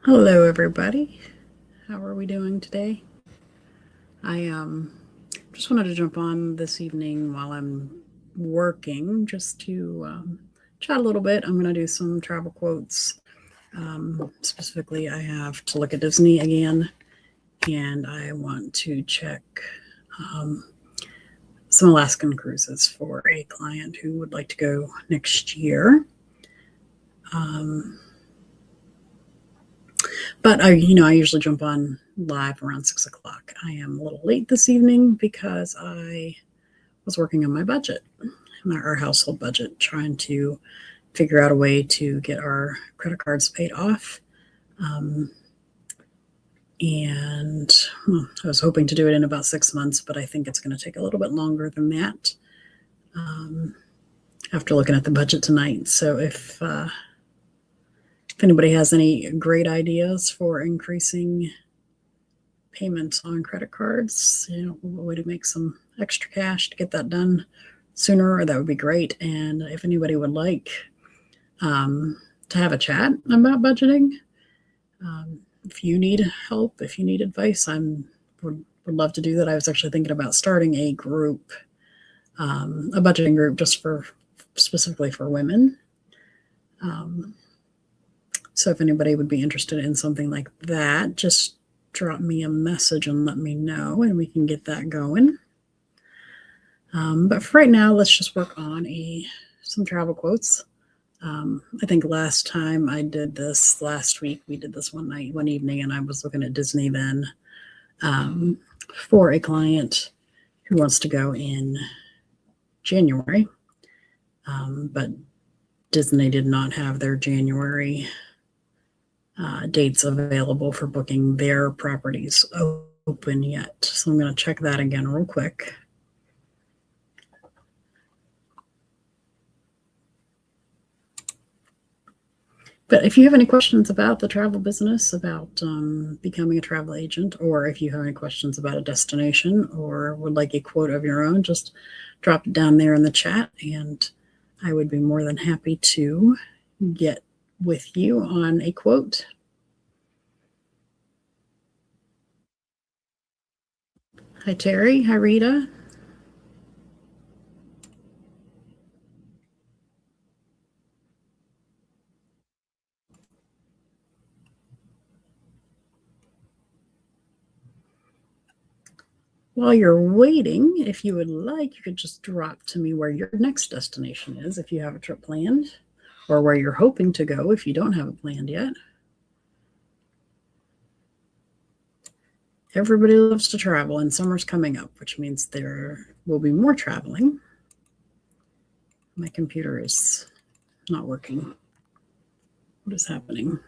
Hello, everybody. How are we doing today? I just wanted to jump on this evening while I'm working just to chat a little bit. I'm going to do some travel quotes. Specifically, I have to look at Disney again, and I want to check um, some Alaskan cruises for a client who would like to go next year. Um, But I usually jump on live around 6 o'clock. I am a little late this evening because I was working on my budget, our household budget, trying to figure out a way to get our credit cards paid off. Um, and I was hoping to do it in about 6 months, but I think it's going to take a little bit longer than that. Um, After looking at the budget tonight, so if anybody has any great ideas for increasing payments on credit cards, a way to make some extra cash to get that done sooner, that would be great. And if anybody would like to have a chat about budgeting, if you need help, if you need advice, would love to do that. I was actually thinking about starting a group, a budgeting group just for specifically for women. Um, so if anybody would be interested in something like that, just drop me a message and let me know, and we can get that going. But for right now, let's just work on some travel quotes. I think last time I did this last week, we did this one night, one evening, and I was looking at Disney then um, for a client who wants to go in January. But Disney did not have their January dates available for booking their properties open yet. So I'm going to check that again real quick. But if you have any questions about the travel business, about becoming a travel agent, or if you have any questions about a destination or would like a quote of your own, just drop it down there in the chat, and I would be more than happy to get with you on a quote. Hi, Terry. Hi, Rita. While you're waiting, if you would like, you could just drop to me where your next destination is if you have a trip planned, or where you're hoping to go if you don't have it planned yet. Everybody loves to travel, and summer's coming up, which means there will be more traveling. My computer is not working. What is happening?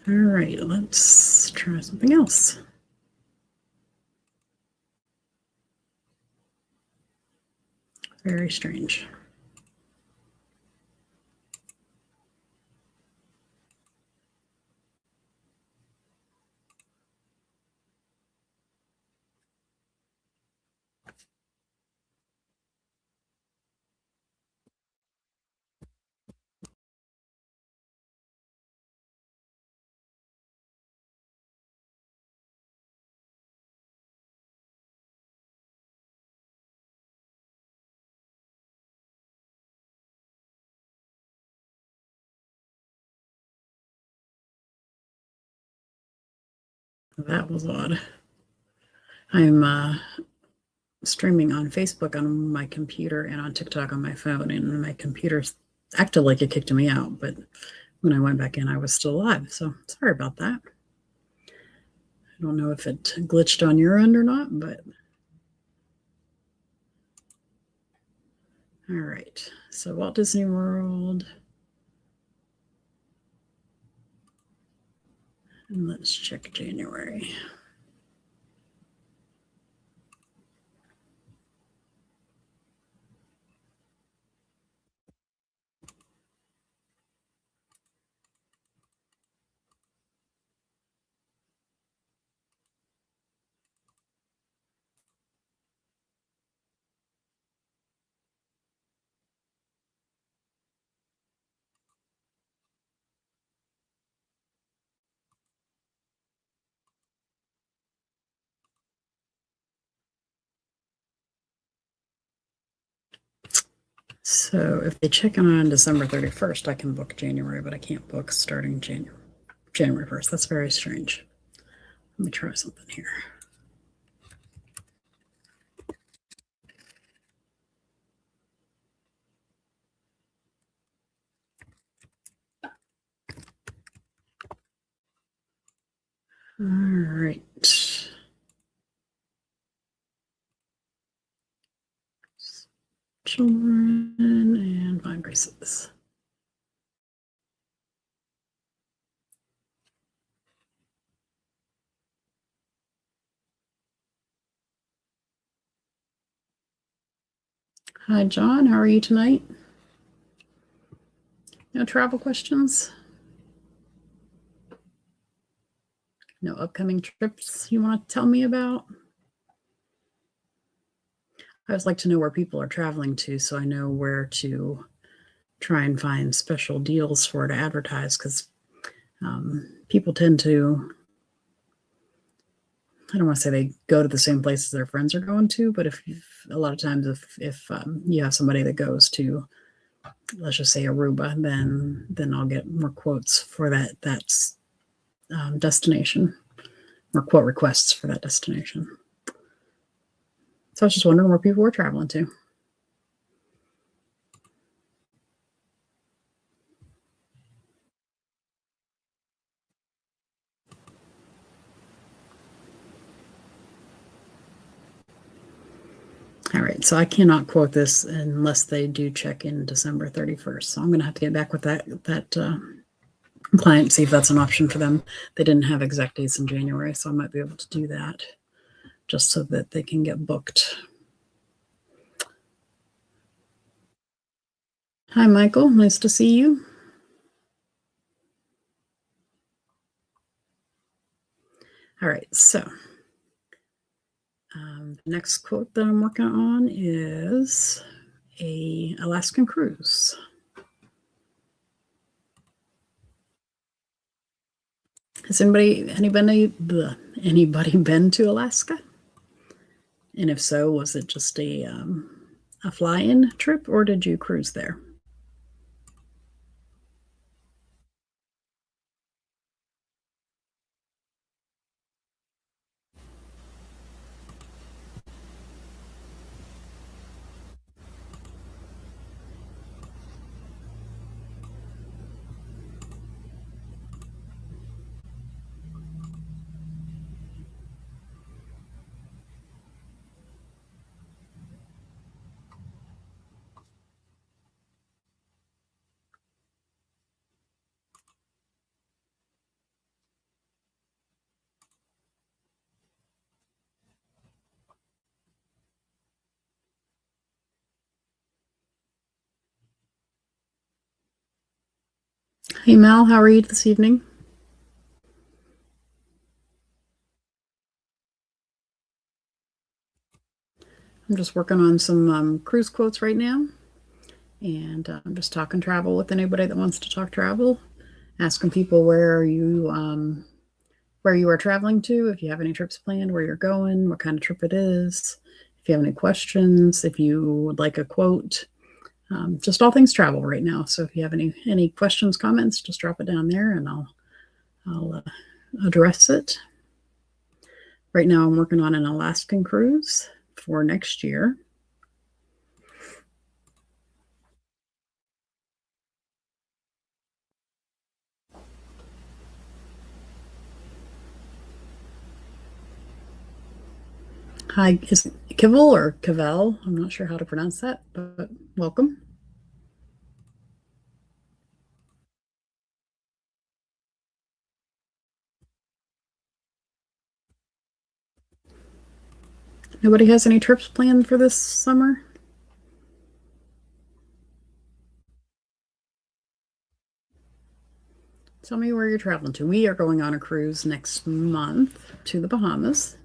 All right, let's try something else. Very strange. That was odd. I'm streaming on Facebook on my computer and on TikTok on my phone, and my computer acted like it kicked me out, but when I went back in, I was still alive. So sorry about that. I don't know if it glitched on your end or not, but all right. So Walt Disney World. And let's check January. So if they check in on December 31st, I can book January, but I can't book starting January 1st. That's very strange. Let me try something here. All right. Children and vine braces. Hi, John. How are you tonight? No travel questions? No upcoming trips you want to tell me about? I always like to know where people are traveling to so I know where to try and find special deals for to advertise because people tend to, I don't want to say they go to the same places their friends are going to, but if a lot of times if you have somebody that goes to, let's just say Aruba, then I'll get more quotes for that's destination or quote requests for that destination. So I was just wondering where people were traveling to. All right, so I cannot quote this unless they do check in December 31st. So I'm going to have to get back with that client, see if that's an option for them. They didn't have exact dates in January, so I might be able to do that just so that they can get booked. Hi, Michael. Nice to see you. All right, so the next quote that I'm working on is a Alaskan cruise. Has anybody been to Alaska? And if so, was it just a fly-in trip or did you cruise there? Hey Mal, how are you this evening? I'm just working on some cruise quotes right now, and I'm just talking travel with anybody that wants to talk travel, asking people where you are traveling to, if you have any trips planned, where you're going, what kind of trip it is, if you have any questions, if you would like a quote, just all things travel right now. So if you have any questions, comments, just drop it down there, and I'll address it. Right now, I'm working on an Alaskan cruise for next year. Hi, is it Kivel or Cavell? I'm not sure how to pronounce that, but welcome. Nobody has any trips planned for this summer? Tell me where you're traveling to. We are going on a cruise next month to the Bahamas.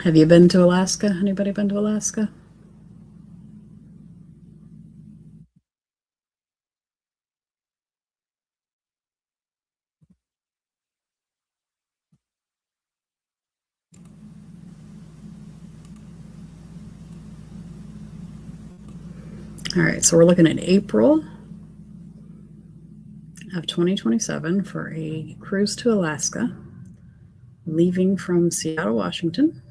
Have you been to Alaska? Anybody been to Alaska? All right, so we're looking at April of 2027 for a cruise to Alaska, leaving from Seattle, Washington.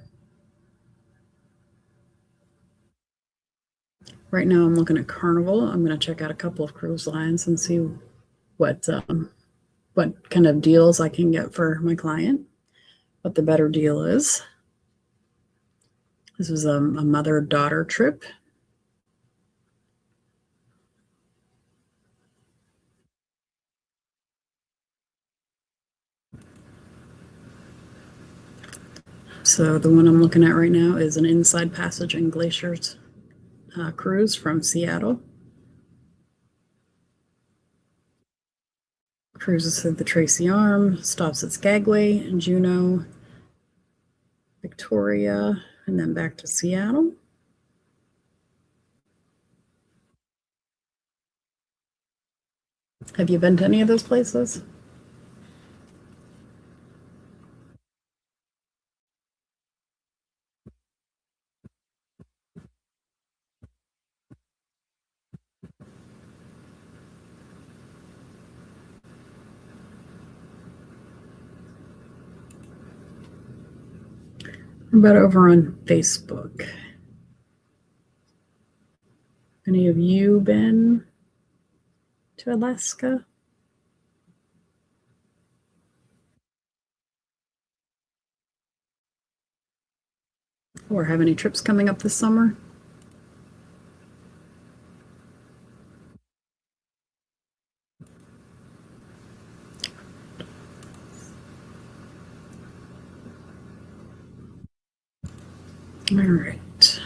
Right now I'm looking at Carnival. I'm going to check out a couple of cruise lines and see what kind of deals I can get for my client, what the better deal is. This was a mother-daughter trip. So the one I'm looking at right now is an Inside Passage and Glaciers cruise from Seattle. Cruises through the Tracy Arm, stops at Skagway, Juneau, Victoria, and then back to Seattle. Have you been to any of those places? What about over on Facebook? Any of you been to Alaska? Or have any trips coming up this summer? All right.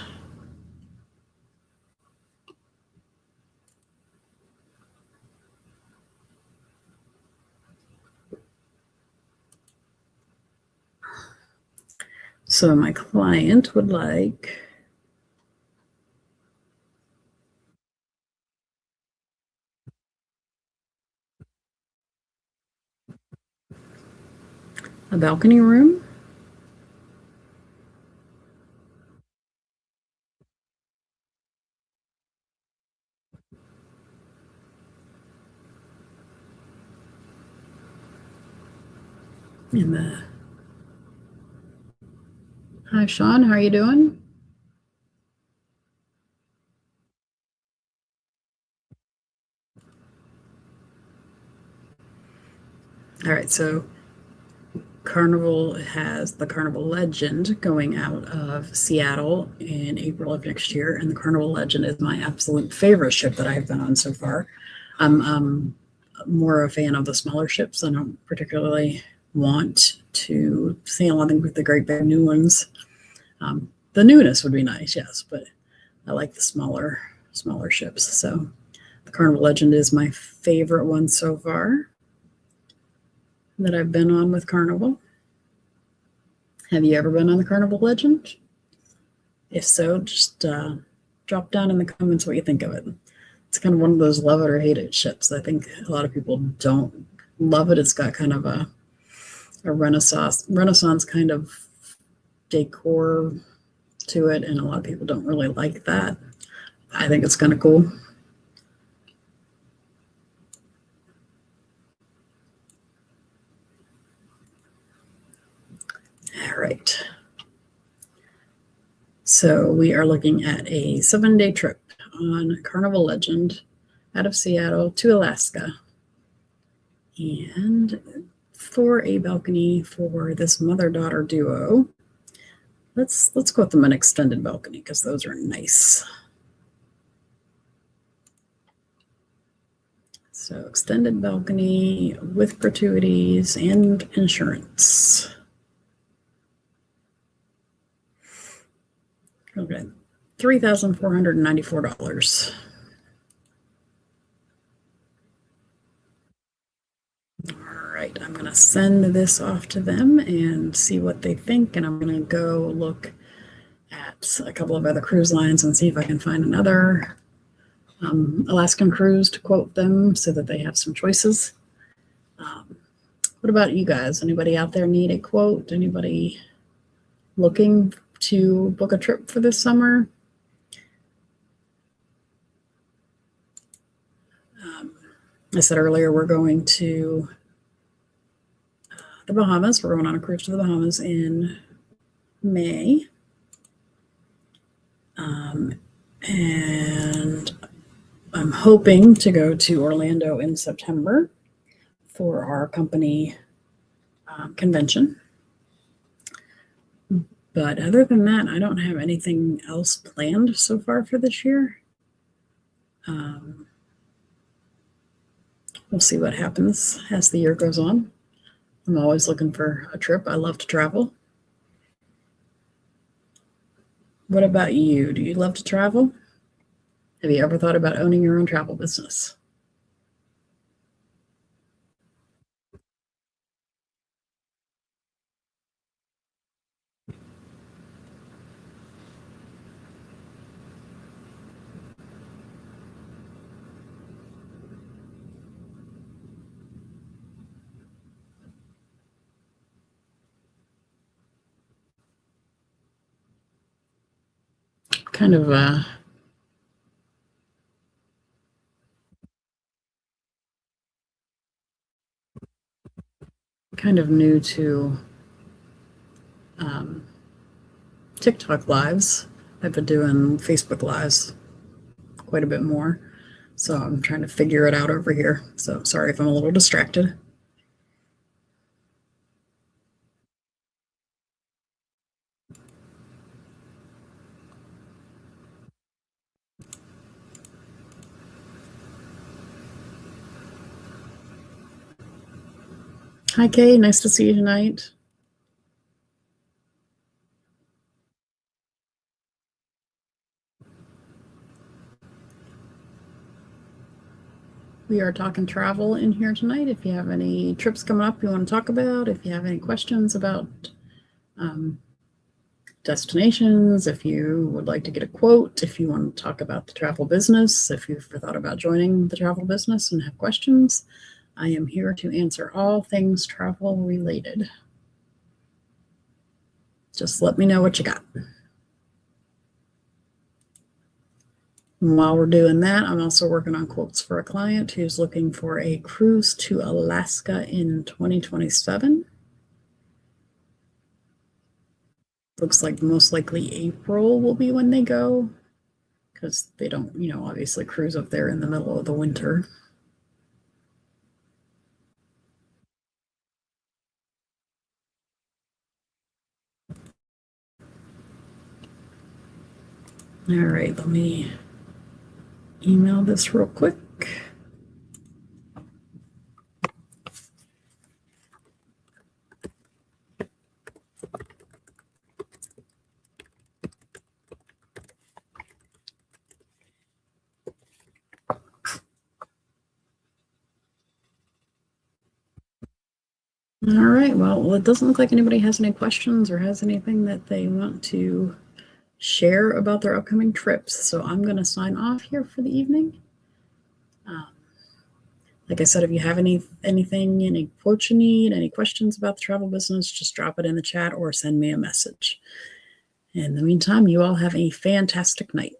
So my client would like a balcony room, in the Hi Sean, how are you doing? All right, so Carnival has the Carnival Legend going out of Seattle in April of next year, and the Carnival Legend is my absolute favorite ship that I've been on so far. I'm more a fan of the smaller ships. I don't particularly want to sail on with the great big new ones. The newness would be nice, yes, but I like the smaller ships. So the Carnival Legend is my favorite one so far that I've been on with Carnival. Have you ever been on the Carnival Legend? If so, just drop down in the comments what you think of it. It's kind of one of those love it or hate it ships. I think a lot of people don't love it. It's got kind of a Renaissance kind of decor to it, and a lot of people don't really like that. I think it's kind of cool. All right. So we are looking at a 7-day trip on Carnival Legend out of Seattle to Alaska. And for a balcony for this mother-daughter duo, let's go with them an extended balcony because those are nice. So extended balcony with gratuities and insurance. Okay, $3,494. All right, I'm going to send this off to them and see what they think, and I'm going to go look at a couple of other cruise lines and see if I can find another Alaskan cruise to quote them so that they have some choices. What about you guys? Anybody out there need a quote? Anybody looking to book a trip for this summer? I said earlier, we're going to the Bahamas. We're going on a cruise to the Bahamas in May. And I'm hoping to go to Orlando in September for our company convention. But other than that, I don't have anything else planned so far for this year. We'll see what happens as the year goes on. I'm always looking for a trip. I love to travel. What about you? Do you love to travel? Have you ever thought about owning your own travel business? Kind of new to TikTok lives. I've been doing Facebook lives quite a bit more. So I'm trying to figure it out over here. So sorry if I'm a little distracted. Hi, Kay. Nice to see you tonight. We are talking travel in here tonight. If you have any trips coming up you want to talk about, if you have any questions about destinations, if you would like to get a quote, if you want to talk about the travel business, if you've thought about joining the travel business and have questions, I am here to answer all things travel related. Just let me know what you got. And while we're doing that, I'm also working on quotes for a client who's looking for a cruise to Alaska in 2027. Looks like most likely April will be when they go, because they don't, obviously cruise up there in the middle of the winter. All right, let me email this real quick. All right, well, it doesn't look like anybody has any questions or has anything that they want to share about their upcoming trips. So I'm going to sign off here for the evening. Like I said, if you have anything, any quotes you need, any questions about the travel business, just drop it in the chat or send me a message. In the meantime, you all have a fantastic night.